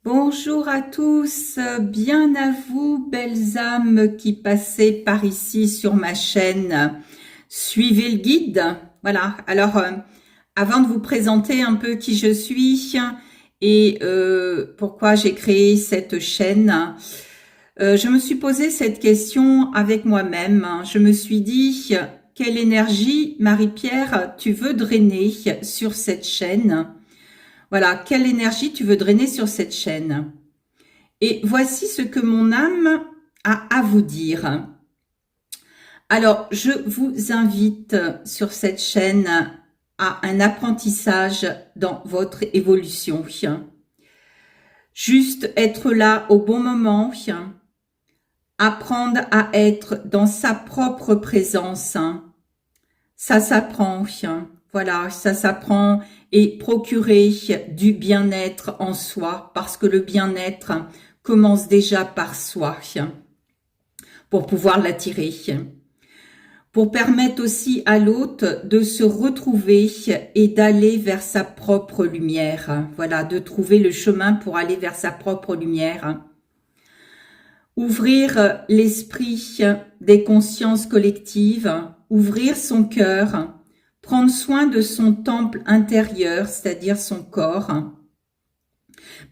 Bonjour à tous, bien à vous, belles âmes qui passez par ici sur ma chaîne. Suivez le guide. Voilà, alors avant de vous présenter un peu qui je suis et pourquoi j'ai créé cette chaîne, je me suis posé cette question avec moi-même. Je me suis dit, quelle énergie, Marie-Pierre, tu veux drainer sur cette chaîne? Voilà, quelle énergie tu veux drainer sur cette chaîne? Et voici ce que mon âme a à vous dire. Alors, je vous invite sur cette chaîne à un apprentissage dans votre évolution. Juste être là au bon moment, apprendre à être dans sa propre présence. Ça s'apprend, voilà, ça s'apprend et procurer du bien-être en soi, parce que le bien-être commence déjà par soi, pour pouvoir l'attirer, pour permettre aussi à l'autre de se retrouver et d'aller vers sa propre lumière, voilà, de trouver le chemin pour aller vers sa propre lumière. Ouvrir l'esprit des consciences collectives, ouvrir son cœur, prendre soin de son temple intérieur, c'est-à-dire son corps,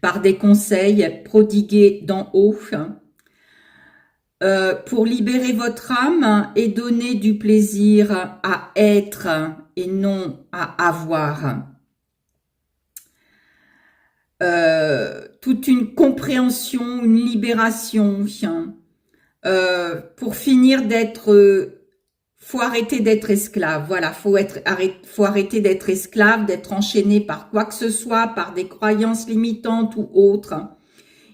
par des conseils prodigués d'en haut, pour libérer votre âme et donner du plaisir à être et non à avoir. Toute une compréhension, une libération, pour finir d'être... faut arrêter d'être esclave, voilà, faut arrêter d'être esclave, d'être enchaîné par quoi que ce soit, par des croyances limitantes ou autres.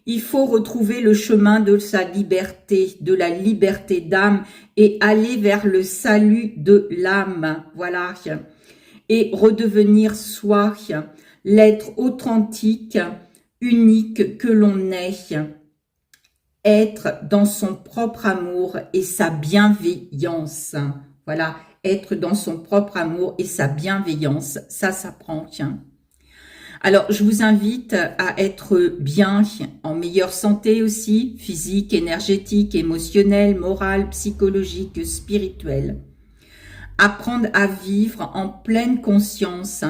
Il faut retrouver le chemin de sa liberté, de la liberté d'âme et aller vers le salut de l'âme, voilà, et redevenir soi, l'être authentique, unique que l'on est, être dans son propre amour et sa bienveillance. Voilà, être dans son propre amour et sa bienveillance, ça s'apprend. Alors, je vous invite à être bien, en meilleure santé aussi, physique, énergétique, émotionnelle, morale, psychologique, spirituelle. Apprendre à vivre en pleine conscience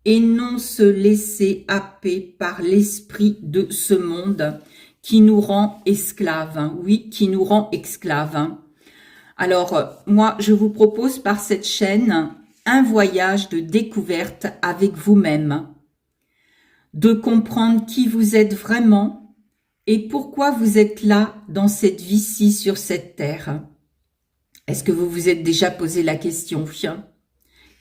et non se laisser happer par l'esprit de ce monde qui nous rend esclaves, oui, qui nous rend esclaves. Alors, moi, je vous propose par cette chaîne un voyage de découverte avec vous-même, de comprendre qui vous êtes vraiment et pourquoi vous êtes là dans cette vie-ci sur cette terre. Est-ce que vous vous êtes déjà posé la question,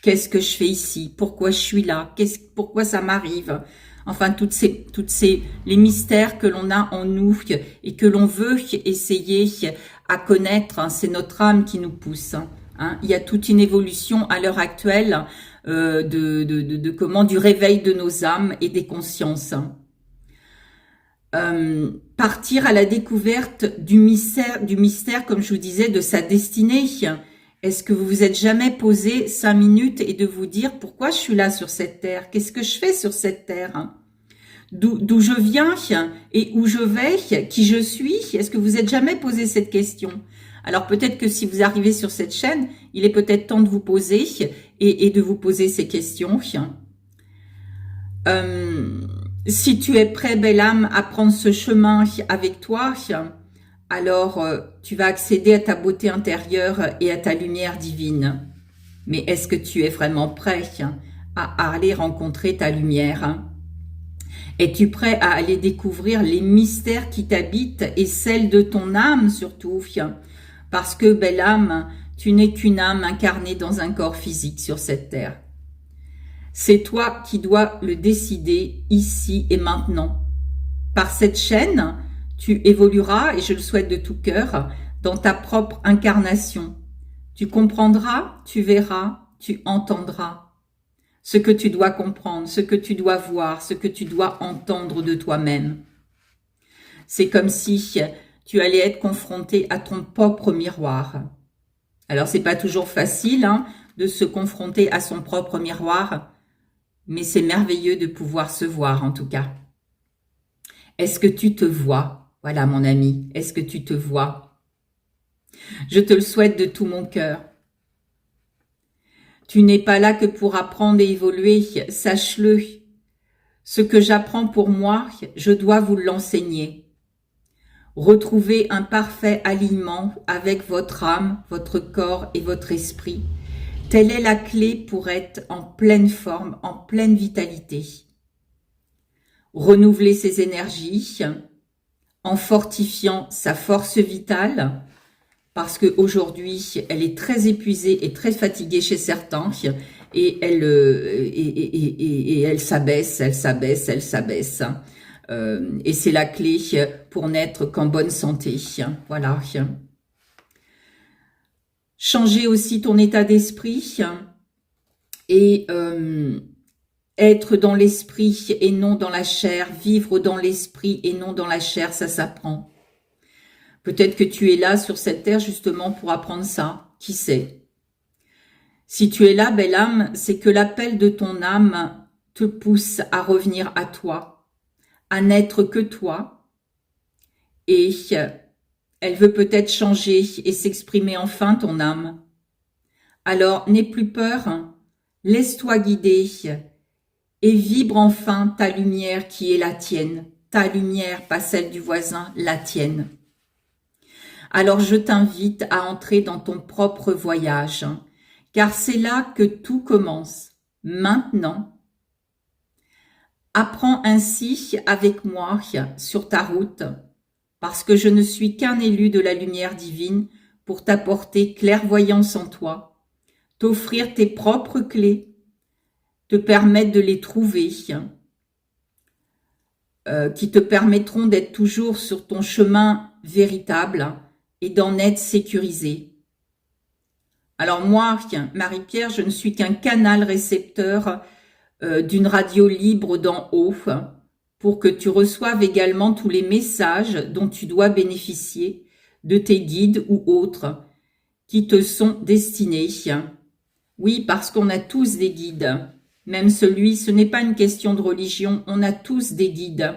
qu'est-ce que je fais ici? Pourquoi je suis là? Pourquoi ça m'arrive? Enfin, les mystères que l'on a en nous et que l'on veut essayer à connaître, c'est notre âme qui nous pousse. Il y a toute une évolution à l'heure actuelle du réveil de nos âmes et des consciences. Partir à la découverte du mystère, comme je vous disais, de sa destinée. Est-ce que vous vous êtes jamais posé 5 minutes et de vous dire pourquoi je suis là sur cette terre? Qu'est-ce que je fais sur cette terre? D'où je viens et où je vais, qui je suis? Est-ce que vous êtes jamais posé cette question? Alors peut-être que si vous arrivez sur cette chaîne, il est peut-être temps de vous poser et de vous poser ces questions. Si tu es prêt, belle âme, à prendre ce chemin avec toi, alors tu vas accéder à ta beauté intérieure et à ta lumière divine. Mais est-ce que tu es vraiment prêt à aller rencontrer ta lumière? Es-tu prêt à aller découvrir les mystères qui t'habitent et celles de ton âme surtout? Parce que, belle âme, tu n'es qu'une âme incarnée dans un corps physique sur cette terre. C'est toi qui dois le décider ici et maintenant. Par cette chaîne, tu évolueras, et je le souhaite de tout cœur, dans ta propre incarnation. Tu comprendras, tu verras, tu entendras ce que tu dois comprendre, ce que tu dois voir, ce que tu dois entendre de toi-même. C'est comme si tu allais être confronté à ton propre miroir. Alors, c'est pas toujours facile de se confronter à son propre miroir, mais c'est merveilleux de pouvoir se voir en tout cas. Est-ce que tu te vois? Voilà, mon ami, est-ce que tu te vois? Je te le souhaite de tout mon cœur. Tu n'es pas là que pour apprendre et évoluer, sache-le. Ce que j'apprends pour moi, je dois vous l'enseigner. Retrouvez un parfait alignement avec votre âme, votre corps et votre esprit. Telle est la clé pour être en pleine forme, en pleine vitalité. Renouveler ses énergies en fortifiant sa force vitale, parce qu'aujourd'hui, elle est très épuisée et très fatiguée chez certains, et elle s'abaisse, elle s'abaisse, elle s'abaisse. Et c'est la clé pour n'être qu'en bonne santé. Voilà. Changer aussi ton état d'esprit et être dans l'esprit et non dans la chair, vivre dans l'esprit et non dans la chair, ça s'apprend. Peut-être que tu es là sur cette terre justement pour apprendre ça, qui sait. Si tu es là, belle âme, c'est que l'appel de ton âme te pousse à revenir à toi, à n'être que toi, et elle veut peut-être changer et s'exprimer enfin, ton âme. Alors, n'aie plus peur, laisse-toi guider et vibre enfin ta lumière qui est la tienne. Ta lumière, pas celle du voisin, la tienne. Alors, je t'invite à entrer dans ton propre voyage, car c'est là que tout commence. Maintenant, apprends ainsi avec moi sur ta route, parce que je ne suis qu'un élu de la lumière divine pour t'apporter clairvoyance en toi, t'offrir tes propres clés, te permettre de les trouver, qui te permettront d'être toujours sur ton chemin véritable et d'en être sécurisé. Alors moi, Marie-Pierre, je ne suis qu'un canal récepteur d'une radio libre d'en haut, pour que tu reçoives également tous les messages dont tu dois bénéficier de tes guides ou autres qui te sont destinés. Oui, parce qu'on a tous des guides. Même celui, ce n'est pas une question de religion, on a tous des guides.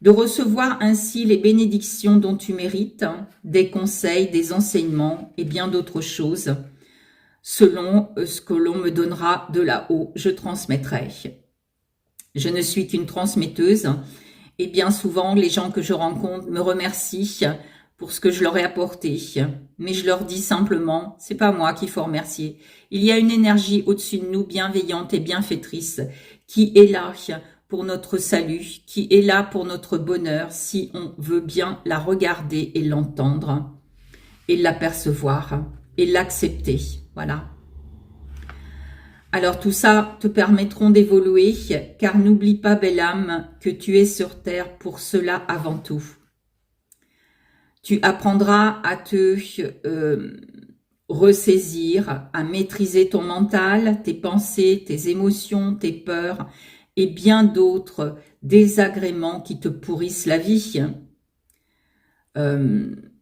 De recevoir ainsi les bénédictions dont tu mérites, des conseils, des enseignements et bien d'autres choses. Selon ce que l'on me donnera de là-haut, je transmettrai. Je ne suis qu'une transmetteuse et bien souvent, les gens que je rencontre me remercient pour ce que je leur ai apporté. Mais je leur dis simplement, c'est pas moi qu'il faut remercier. Il y a une énergie au-dessus de nous, bienveillante et bienfaitrice, qui est là pour notre salut, qui est là pour notre bonheur, si on veut bien la regarder et l'entendre, et l'apercevoir, et l'accepter. Voilà. Alors tout ça te permettront d'évoluer, car n'oublie pas, belle âme, que tu es sur terre pour cela avant tout. Tu apprendras à te ressaisir, à maîtriser ton mental, tes pensées, tes émotions, tes peurs et bien d'autres désagréments qui te pourrissent la vie.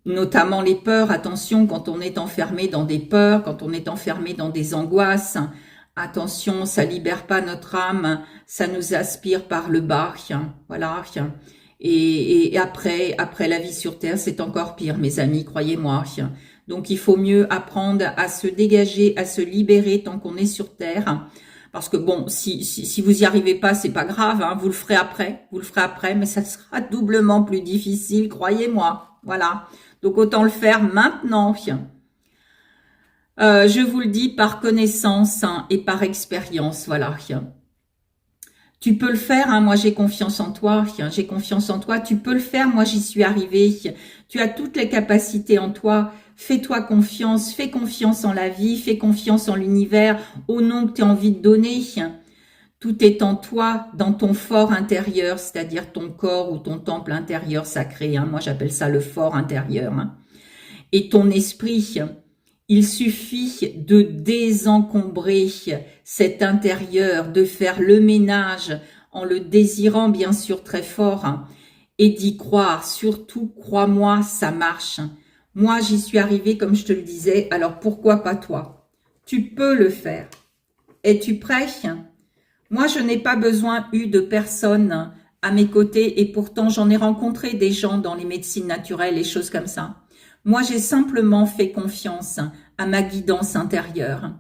Notamment les peurs, attention quand on est enfermé dans des peurs, quand on est enfermé dans des angoisses. Attention, ça libère pas notre âme, ça nous aspire par le bas, voilà. Et après la vie sur Terre, c'est encore pire, mes amis, croyez-moi. Donc, il faut mieux apprendre à se dégager, à se libérer tant qu'on est sur Terre. Parce que bon, si vous y arrivez pas, c'est pas grave, hein, vous le ferez après, mais ça sera doublement plus difficile, croyez-moi. Voilà. Donc, autant le faire maintenant. Je vous le dis par connaissance et par expérience, voilà. Tu peux le faire, hein, moi j'ai confiance en toi, j'ai confiance en toi, tu peux le faire, moi j'y suis arrivée, tu as toutes les capacités en toi, fais-toi confiance, fais confiance en la vie, fais confiance en l'univers, au nom que tu as envie de donner. Tout est en toi, dans ton fort intérieur, c'est-à-dire ton corps ou ton temple intérieur sacré, hein, moi j'appelle ça le fort intérieur, hein, et ton esprit. Il suffit de désencombrer cet intérieur, de faire le ménage en le désirant bien sûr très fort et d'y croire. Surtout, crois-moi, ça marche. Moi, j'y suis arrivée comme je te le disais, alors pourquoi pas toi? Tu peux le faire. Es-tu prêt? Moi, je n'ai pas besoin de personne à mes côtés, et pourtant j'en ai rencontré des gens dans les médecines naturelles et choses comme ça. Moi, j'ai simplement fait confiance à ma guidance intérieure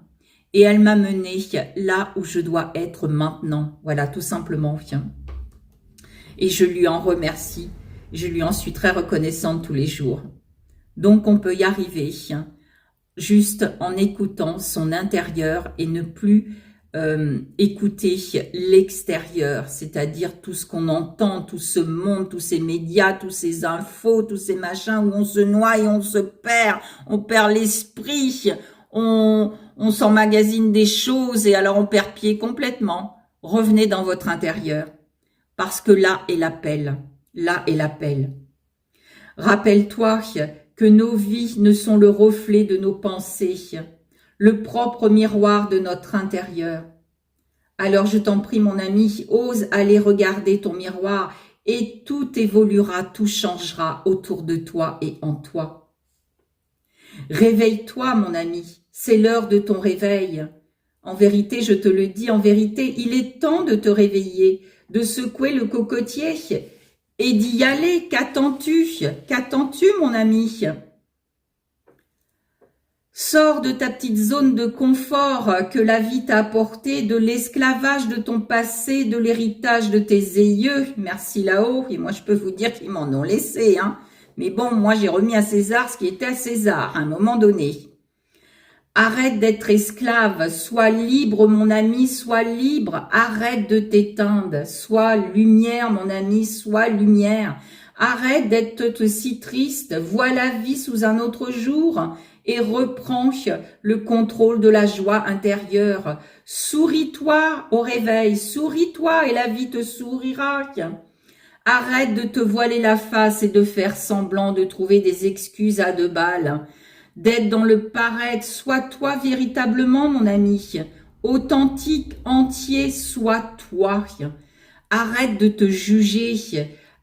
et elle m'a mené là où je dois être maintenant. Voilà, tout simplement. Et je lui en remercie. Je lui en suis très reconnaissante tous les jours. Donc, on peut y arriver juste en écoutant son intérieur et ne plus écouter l'extérieur, c'est-à-dire tout ce qu'on entend, tout ce monde, tous ces médias, tous ces infos, tous ces machins où on se noie et on perd l'esprit, on s'emmagasine des choses et alors on perd pied complètement. Revenez dans votre intérieur, parce que là est l'appel, là est l'appel. Rappelle-toi que nos vies ne sont le reflet de nos pensées, le propre miroir de notre intérieur. Alors je t'en prie mon ami, ose aller regarder ton miroir et tout évoluera, tout changera autour de toi et en toi. Réveille-toi mon ami, c'est l'heure de ton réveil. En vérité, je te le dis, en vérité, il est temps de te réveiller, de secouer le cocotier et d'y aller. Qu'attends-tu? Qu'attends-tu mon ami? Sors de ta petite zone de confort que la vie t'a apportée, de l'esclavage de ton passé, de l'héritage de tes aïeux. Merci là-haut. Et moi, je peux vous dire qu'ils m'en ont laissé. Mais bon, moi, j'ai remis à César ce qui était à César à un moment donné. Arrête d'être esclave. Sois libre, mon ami, sois libre. Arrête de t'éteindre. Sois lumière, mon ami, sois lumière. Arrête d'être si triste. Vois la vie sous un autre jour. Et reprends le contrôle de la joie intérieure. Souris-toi au réveil, souris-toi et la vie te sourira. Arrête de te voiler la face et de faire semblant de trouver des excuses à 2 balles. D'être dans le paraître, sois toi véritablement mon ami. Authentique, entier, sois toi. Arrête de te juger,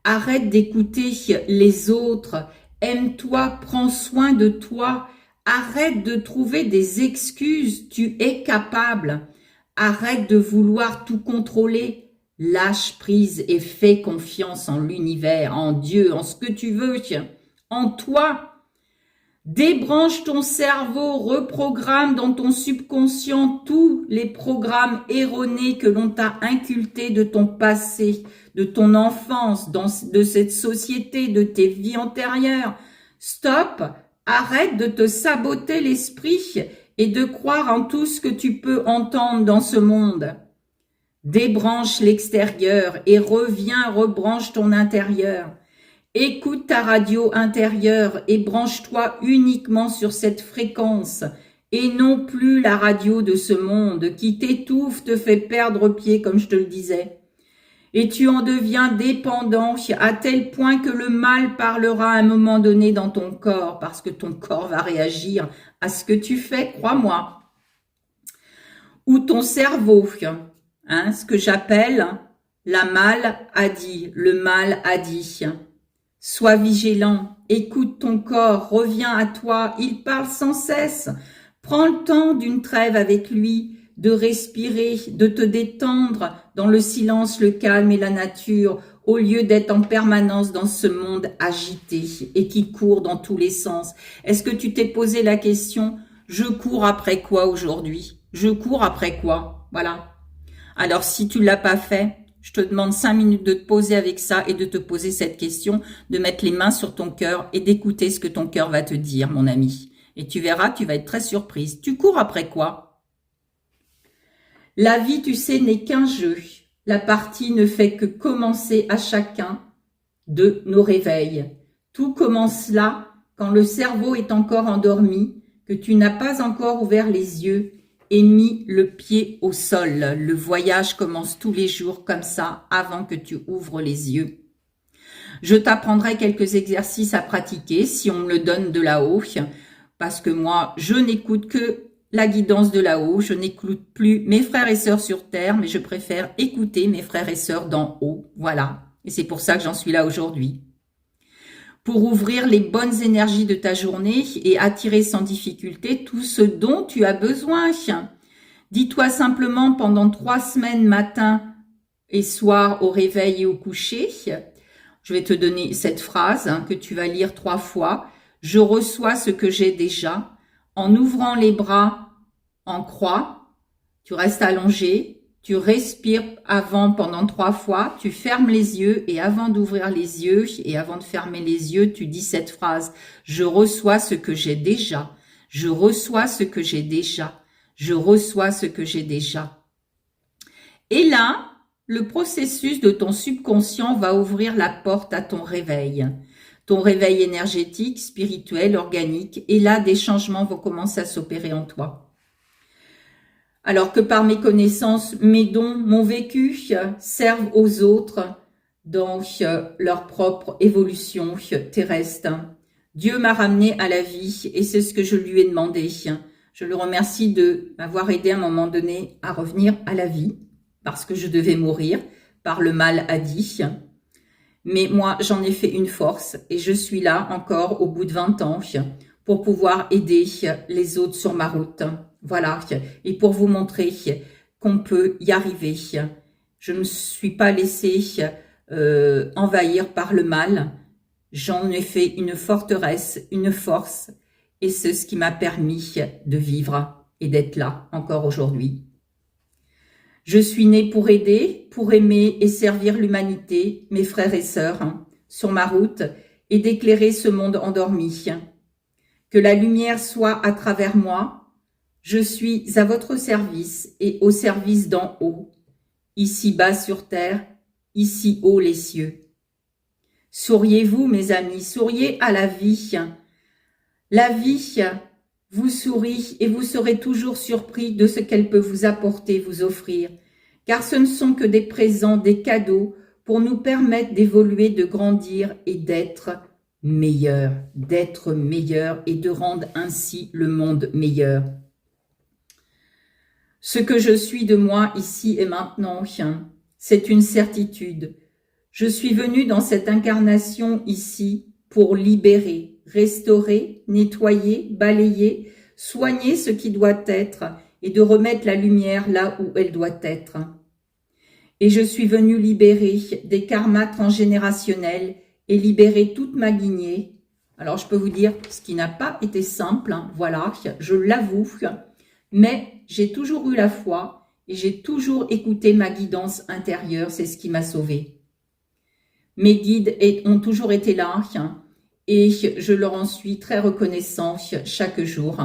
arrête d'écouter les autres. Aime-toi, prends soin de toi. Arrête de trouver des excuses, tu es capable. Arrête de vouloir tout contrôler. Lâche prise et fais confiance en l'univers, en Dieu, en ce que tu veux, en toi. Débranche ton cerveau, reprogramme dans ton subconscient tous les programmes erronés que l'on t'a incultés de ton passé, de ton enfance, de cette société, de tes vies antérieures. Stop! Arrête de te saboter l'esprit et de croire en tout ce que tu peux entendre dans ce monde. Débranche l'extérieur et reviens, rebranche ton intérieur. Écoute ta radio intérieure et branche-toi uniquement sur cette fréquence et non plus la radio de ce monde qui t'étouffe, te fait perdre pied comme je te le disais. Et tu en deviens dépendant à tel point que le mal parlera à un moment donné dans ton corps, parce que ton corps va réagir à ce que tu fais, crois-moi. Ou ton cerveau, ce que j'appelle la maladie, le mal a dit. Sois vigilant, écoute ton corps, reviens à toi, il parle sans cesse. Prends le temps d'une trêve avec lui, de respirer, de te détendre dans le silence, le calme et la nature, au lieu d'être en permanence dans ce monde agité et qui court dans tous les sens. Est-ce que tu t'es posé la question, je cours après quoi aujourd'hui? Je cours après quoi? Voilà. Alors si tu l'as pas fait, je te demande 5 minutes de te poser avec ça et de te poser cette question, de mettre les mains sur ton cœur et d'écouter ce que ton cœur va te dire, mon ami. Et tu verras, tu vas être très surprise. Tu cours après quoi? La vie, tu sais, n'est qu'un jeu. La partie ne fait que commencer à chacun de nos réveils. Tout commence là, quand le cerveau est encore endormi, que tu n'as pas encore ouvert les yeux et mis le pied au sol. Le voyage commence tous les jours comme ça, avant que tu ouvres les yeux. Je t'apprendrai quelques exercices à pratiquer si on me le donne de là-haut, parce que moi, je n'écoute que la guidance de là-haut. Je n'écoute plus mes frères et sœurs sur terre, mais je préfère écouter mes frères et sœurs d'en haut. Voilà. Et c'est pour ça que j'en suis là aujourd'hui. Pour ouvrir les bonnes énergies de ta journée et attirer sans difficulté tout ce dont tu as besoin. Dis-toi simplement pendant 3 semaines matin et soir au réveil et au coucher. Je vais te donner cette phrase que tu vas lire 3 fois. Je reçois ce que j'ai déjà. En ouvrant les bras en croix, tu restes allongé, tu respires avant pendant 3 fois, tu fermes les yeux et avant d'ouvrir les yeux et avant de fermer les yeux, tu dis cette phrase. Je reçois ce que j'ai déjà. Je reçois ce que j'ai déjà. Je reçois ce que j'ai déjà. Et là, le processus de ton subconscient va ouvrir la porte à ton réveil énergétique, spirituel, organique. Et là, des changements vont commencer à s'opérer en toi. Alors que par mes connaissances, mes dons, mon vécu servent aux autres dans leur propre évolution terrestre. Dieu m'a ramené à la vie et c'est ce que je lui ai demandé. Je le remercie de m'avoir aidé à un moment donné à revenir à la vie parce que je devais mourir par le mal dit. Mais moi, j'en ai fait une force et je suis là encore au bout de 20 ans pour pouvoir aider les autres sur ma route. Voilà, et pour vous montrer qu'on peut y arriver. Je ne me suis pas laissée envahir par le mal. J'en ai fait une forteresse, une force, et c'est ce qui m'a permis de vivre et d'être là encore aujourd'hui. Je suis née pour aider, pour aimer et servir l'humanité, mes frères et sœurs, sur ma route, et d'éclairer ce monde endormi. Que la lumière soit à travers moi. Je suis à votre service et au service d'en haut, ici bas sur terre, ici haut les cieux. Souriez-vous, mes amis, souriez à la vie. La vie vous sourit et vous serez toujours surpris de ce qu'elle peut vous apporter, vous offrir, car ce ne sont que des présents, des cadeaux pour nous permettre d'évoluer, de grandir et d'être meilleurs et de rendre ainsi le monde meilleur. Ce que je suis de moi ici et maintenant, c'est une certitude. Je suis venu dans cette incarnation ici pour libérer, restaurer, nettoyer, balayer, soigner ce qui doit être et de remettre la lumière là où elle doit être. Et je suis venu libérer des karmas transgénérationnels et libérer toute ma lignée. Alors je peux vous dire ce qui n'a pas été simple, voilà, je l'avoue, mais j'ai toujours eu la foi et j'ai toujours écouté ma guidance intérieure, c'est ce qui m'a sauvée. Mes guides ont toujours été là et je leur en suis très reconnaissant chaque jour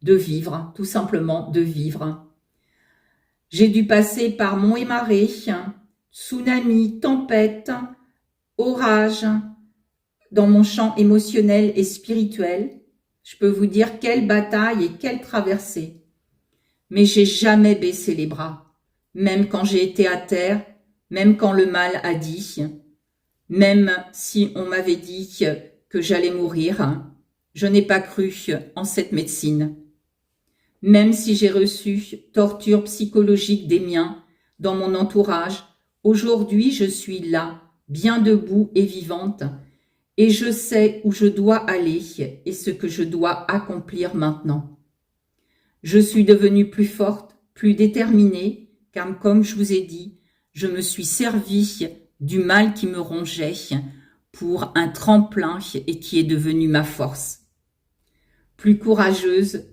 de vivre, tout simplement de vivre. J'ai dû passer par monts et marées, tsunamis, tempêtes, orages dans mon champ émotionnel et spirituel. Je peux vous dire quelle bataille et quelle traversée. Mais j'ai jamais baissé les bras, même quand j'ai été à terre, même quand le mal a dit, même si on m'avait dit que j'allais mourir, je n'ai pas cru en cette médecine. Même si j'ai reçu torture psychologique des miens dans mon entourage, aujourd'hui je suis là, bien debout et vivante, et je sais où je dois aller et ce que je dois accomplir maintenant. Je suis devenue plus forte, plus déterminée, car comme je vous ai dit, je me suis servie du mal qui me rongeait pour un tremplin et qui est devenu ma force. Plus courageuse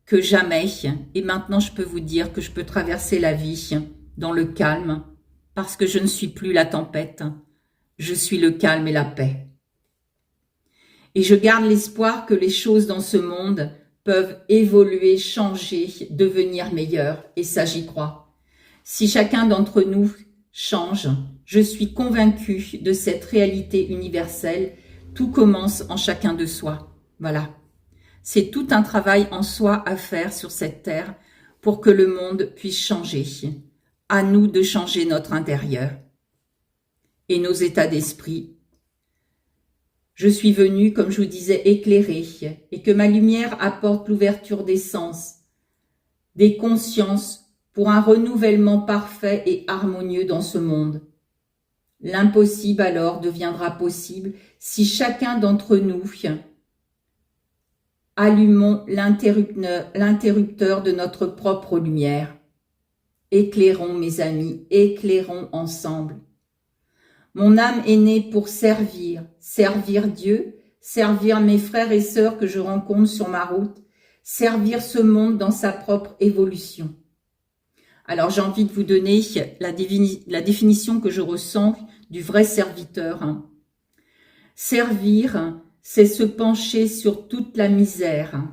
que jamais, et maintenant je peux vous dire que je peux traverser la vie dans le calme, parce que je ne suis plus la tempête, je suis le calme et la paix. Et je garde l'espoir que les choses dans ce monde peuvent évoluer, changer, devenir meilleures, et ça j'y crois. Si chacun d'entre nous change, je suis convaincue de cette réalité universelle, tout commence en chacun de soi. Voilà. C'est tout un travail en soi à faire sur cette terre pour que le monde puisse changer. À nous de changer notre intérieur et nos états d'esprit. Je suis venue, comme je vous disais, éclairer et que ma lumière apporte l'ouverture des sens, des consciences pour un renouvellement parfait et harmonieux dans ce monde. L'impossible alors deviendra possible si chacun d'entre nous allumons l'interrupteur de notre propre lumière. Éclairons, mes amis, éclairons ensemble. Mon âme est née pour servir, servir Dieu, servir mes frères et sœurs que je rencontre sur ma route, servir ce monde dans sa propre évolution. Alors j'ai envie de vous donner la définition que je ressens du vrai serviteur. Servir, c'est se pencher sur toute la misère.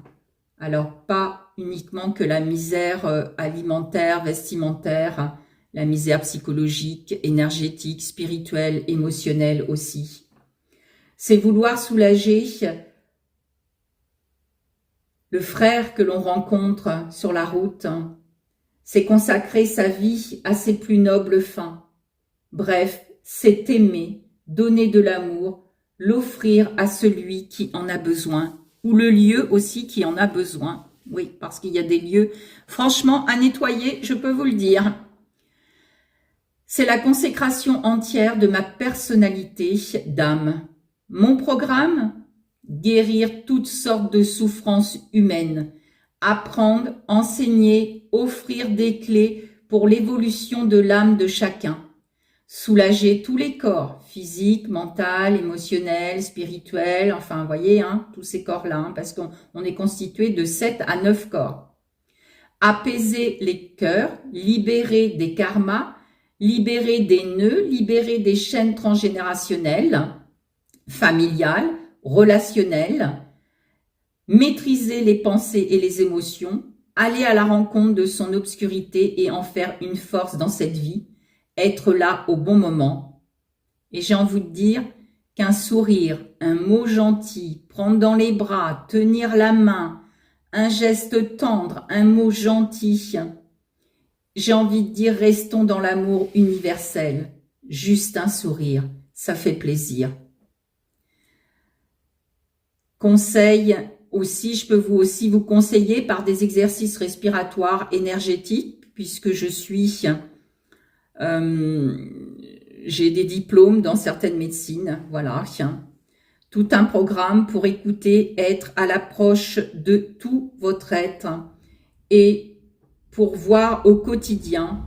Alors pas uniquement que la misère alimentaire, vestimentaire, la misère psychologique, énergétique, spirituelle, émotionnelle aussi. C'est vouloir soulager le frère que l'on rencontre sur la route. C'est consacrer sa vie à ses plus nobles fins. Bref, c'est aimer, donner de l'amour, l'offrir à celui qui en a besoin, ou le lieu aussi qui en a besoin. Oui, parce qu'il y a des lieux, franchement, à nettoyer, je peux vous le dire. C'est la consécration entière de ma personnalité d'âme. Mon programme, guérir toutes sortes de souffrances humaines, apprendre, enseigner, offrir des clés pour l'évolution de l'âme de chacun, soulager tous les corps, physique, mental, émotionnel, spirituel, enfin, vous voyez, tous ces corps-là, parce qu'on est constitué de 7 à 9 corps. Apaiser les cœurs, libérer des karmas, libérer des nœuds, libérer des chaînes transgénérationnelles, familiales, relationnelles, maîtriser les pensées et les émotions, aller à la rencontre de son obscurité et en faire une force dans cette vie, être là au bon moment. Et j'ai envie de dire qu'un sourire, un mot gentil, prendre dans les bras, tenir la main, un geste tendre, un mot gentil, j'ai envie de dire restons dans l'amour universel. Juste un sourire, ça fait plaisir. Conseil aussi, je peux vous conseiller par des exercices respiratoires énergétiques, puisque j'ai des diplômes dans certaines médecines, voilà. Tout un programme pour écouter, être à l'approche de tout votre être et pour voir au quotidien,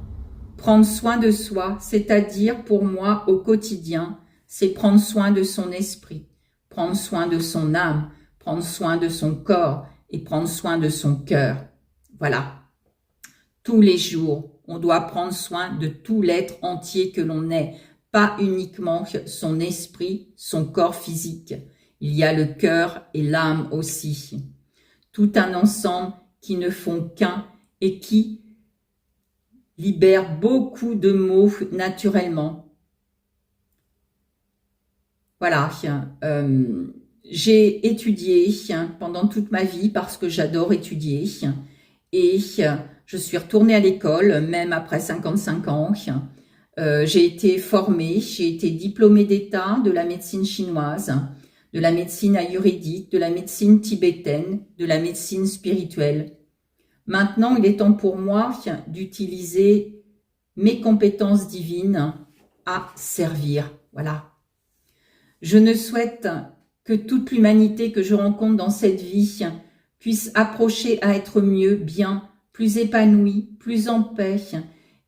prendre soin de soi, c'est-à-dire pour moi au quotidien, c'est prendre soin de son esprit, prendre soin de son âme, prendre soin de son corps et prendre soin de son cœur. Voilà. Tous les jours, on doit prendre soin de tout l'être entier que l'on est, pas uniquement son esprit, son corps physique. Il y a le cœur et l'âme aussi. Tout un ensemble qui ne font qu'un et qui libère beaucoup de mots naturellement. Voilà, j'ai étudié pendant toute ma vie parce que j'adore étudier et je suis retournée à l'école même après 55 ans. J'ai été formée, j'ai été diplômée d'État de la médecine chinoise, de la médecine ayurvédique, de la médecine tibétaine, de la médecine spirituelle. Maintenant, il est temps pour moi d'utiliser mes compétences divines à servir. Voilà. Je ne souhaite que toute l'humanité que je rencontre dans cette vie puisse approcher à être mieux, bien, plus épanouie, plus en paix,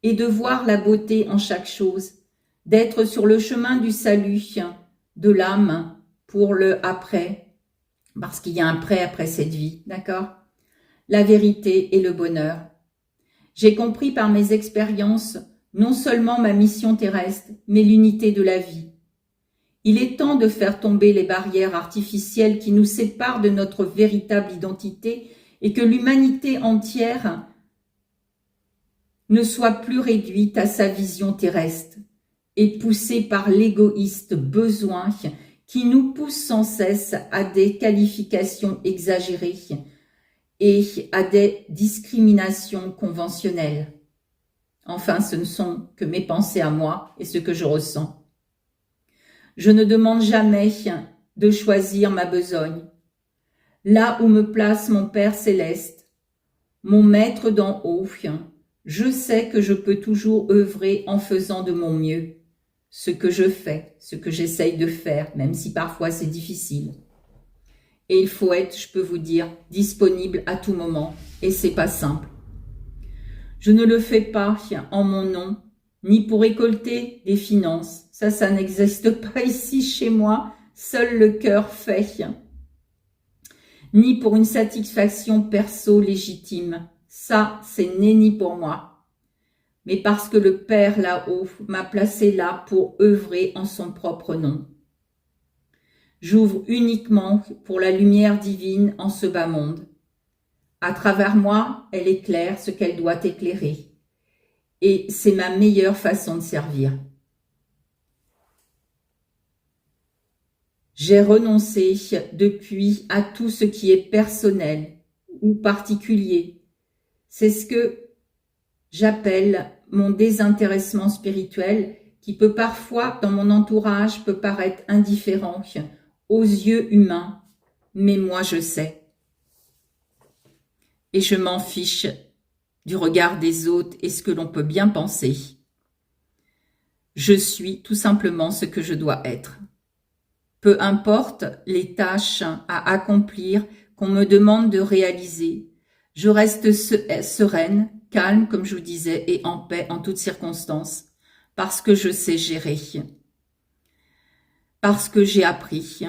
et de voir la beauté en chaque chose, d'être sur le chemin du salut de l'âme pour le après, parce qu'il y a un après cette vie, d'accord ? La vérité et le bonheur. J'ai compris par mes expériences non seulement ma mission terrestre, mais l'unité de la vie. Il est temps de faire tomber les barrières artificielles qui nous séparent de notre véritable identité et que l'humanité entière ne soit plus réduite à sa vision terrestre et poussée par l'égoïste besoin qui nous pousse sans cesse à des qualifications exagérées et à des discriminations conventionnelles. Enfin, ce ne sont que mes pensées à moi et ce que je ressens. Je ne demande jamais de choisir ma besogne. Là où me place mon Père céleste, mon Maître d'en haut, je sais que je peux toujours œuvrer en faisant de mon mieux ce que je fais, ce que j'essaye de faire, même si parfois c'est difficile. Et il faut être, je peux vous dire, disponible à tout moment, et c'est pas simple. Je ne le fais pas en mon nom, ni pour récolter des finances. Ça n'existe pas ici chez moi. Seul le cœur fait. Ni pour une satisfaction perso légitime. Ça, c'est nenni pour moi. Mais parce que le Père là-haut m'a placé là pour œuvrer en son propre nom. J'ouvre uniquement pour la lumière divine en ce bas monde. À travers moi, elle éclaire ce qu'elle doit éclairer. Et c'est ma meilleure façon de servir. J'ai renoncé depuis à tout ce qui est personnel ou particulier. C'est ce que j'appelle mon désintéressement spirituel qui peut parfois, dans mon entourage, peut paraître indifférent aux yeux humains, mais moi je sais. Et je m'en fiche du regard des autres et ce que l'on peut bien penser. Je suis tout simplement ce que je dois être. Peu importe les tâches à accomplir qu'on me demande de réaliser, je reste sereine, calme, comme je vous disais, et en paix en toutes circonstances, parce que je sais gérer, parce que j'ai appris,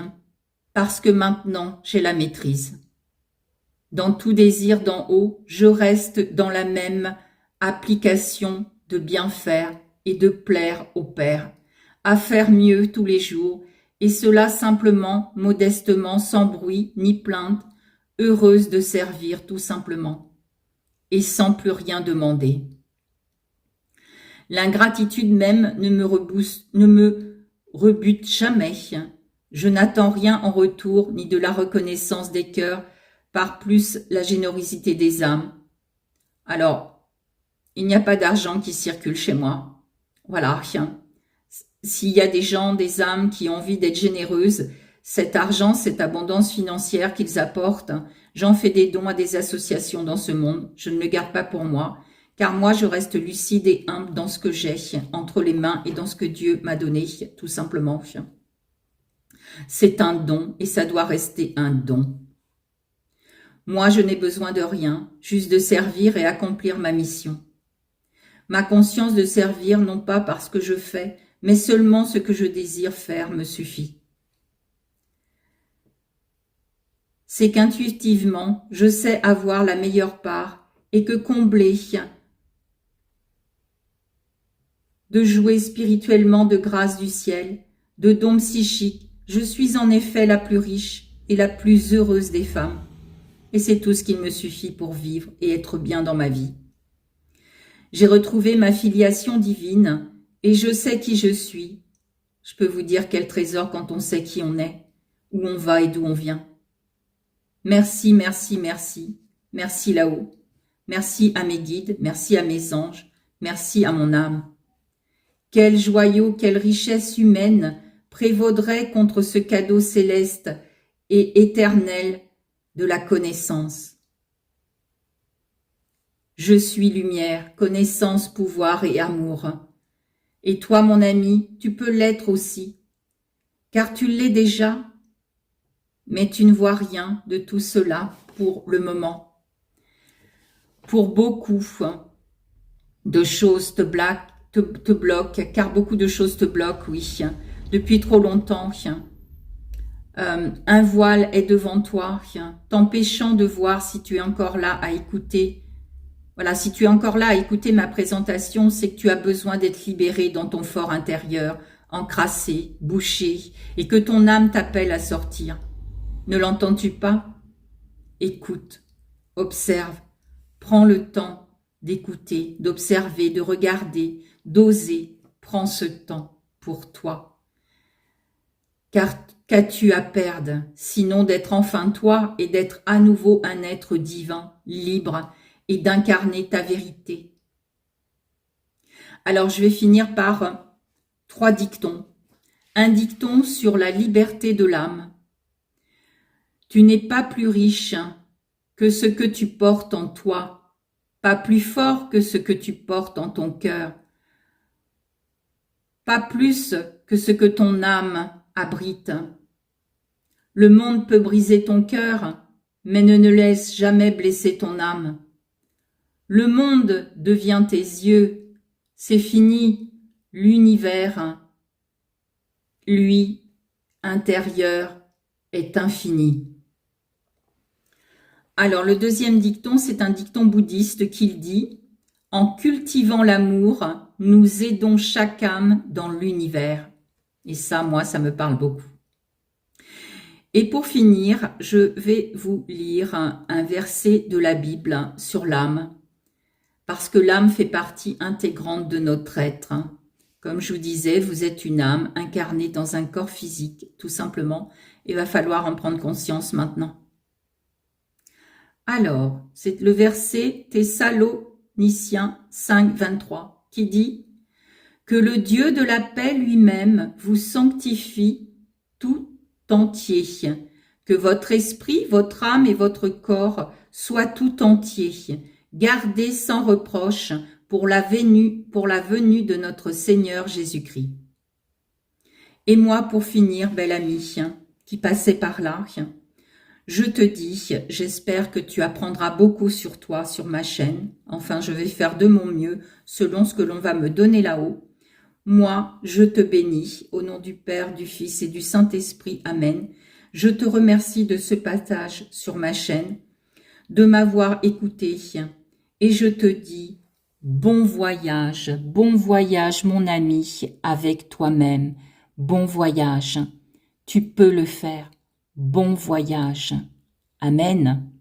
parce que maintenant j'ai la maîtrise. Dans tout désir d'en haut, je reste dans la même application de bien faire et de plaire au Père, à faire mieux tous les jours, et cela simplement, modestement, sans bruit ni plainte, heureuse de servir tout simplement, et sans plus rien demander. L'ingratitude même ne me rebute jamais. Je n'attends rien en retour, ni de la reconnaissance des cœurs, par plus la générosité des âmes. Alors, il n'y a pas d'argent qui circule chez moi. Voilà, rien. S'il y a des gens, des âmes qui ont envie d'être généreuses, cet argent, cette abondance financière qu'ils apportent, j'en fais des dons à des associations dans ce monde. Je ne le garde pas pour moi, car moi, je reste lucide et humble dans ce que j'ai entre les mains et dans ce que Dieu m'a donné, tout simplement. C'est un don et ça doit rester un don. Moi, je n'ai besoin de rien, juste de servir et accomplir ma mission. Ma conscience de servir, non pas parce que je fais, mais seulement ce que je désire faire me suffit. C'est qu'intuitivement, je sais avoir la meilleure part et que combler, de jouer spirituellement de grâce du ciel, de dons psychiques, je suis en effet la plus riche et la plus heureuse des femmes. Et c'est tout ce qu'il me suffit pour vivre et être bien dans ma vie. J'ai retrouvé ma filiation divine et je sais qui je suis. Je peux vous dire quel trésor quand on sait qui on est, où on va et d'où on vient. Merci, merci, merci. Merci là-haut. Merci à mes guides, merci à mes anges, merci à mon âme. Quel joyau, quelle richesse humaine prévaudrait contre ce cadeau céleste et éternel de la connaissance. Je suis lumière, connaissance, pouvoir et amour. Et toi, mon ami, tu peux l'être aussi, car tu l'es déjà, mais tu ne vois rien de tout cela pour le moment. Pour beaucoup de choses te bloquent, car beaucoup de choses te bloquent, oui, depuis trop longtemps. Un voile est devant toi, t'empêchant de voir si tu es encore là à écouter. Voilà, si tu es encore là à écouter ma présentation, c'est que tu as besoin d'être libéré dans ton fort intérieur, encrassé, bouché, et que ton âme t'appelle à sortir. Ne l'entends-tu pas? Écoute, observe, prends le temps d'écouter, d'observer, de regarder, d'oser. Prends ce temps pour toi. Car qu'as-tu à perdre, sinon d'être enfin toi et d'être à nouveau un être divin, libre, et d'incarner ta vérité. Alors, je vais finir par 3 dictons. Un dicton sur la liberté de l'âme. Tu n'es pas plus riche que ce que tu portes en toi, pas plus fort que ce que tu portes en ton cœur, pas plus que ce que ton âme abrite. Le monde peut briser ton cœur, mais ne laisse jamais blesser ton âme. Le monde devient tes yeux, c'est fini, l'univers, lui, intérieur, est infini. Alors le deuxième dicton, c'est un dicton bouddhiste qui dit « En cultivant l'amour, nous aidons chaque âme dans l'univers. » Et ça, moi, ça me parle beaucoup. Et pour finir, je vais vous lire un verset de la Bible sur l'âme, parce que l'âme fait partie intégrante de notre être. Comme je vous disais, vous êtes une âme incarnée dans un corps physique, tout simplement. Il va falloir en prendre conscience maintenant. Alors, c'est le verset Thessaloniciens 5, 23 qui dit « Que le Dieu de la paix lui-même vous sanctifie tout entier, que votre esprit, votre âme et votre corps soient tout entiers, gardés sans reproche pour la venue de notre Seigneur Jésus-Christ. » Et moi, pour finir, bel ami, qui passait par là, je te dis, j'espère que tu apprendras beaucoup sur toi, sur ma chaîne. Enfin, je vais faire de mon mieux selon ce que l'on va me donner là-haut. Moi, je te bénis au nom du Père, du Fils et du Saint-Esprit. Amen. Je te remercie de ce passage sur ma chaîne, de m'avoir écouté. Et je te dis, bon voyage mon ami, avec toi-même. Bon voyage. Tu peux le faire. Bon voyage. Amen.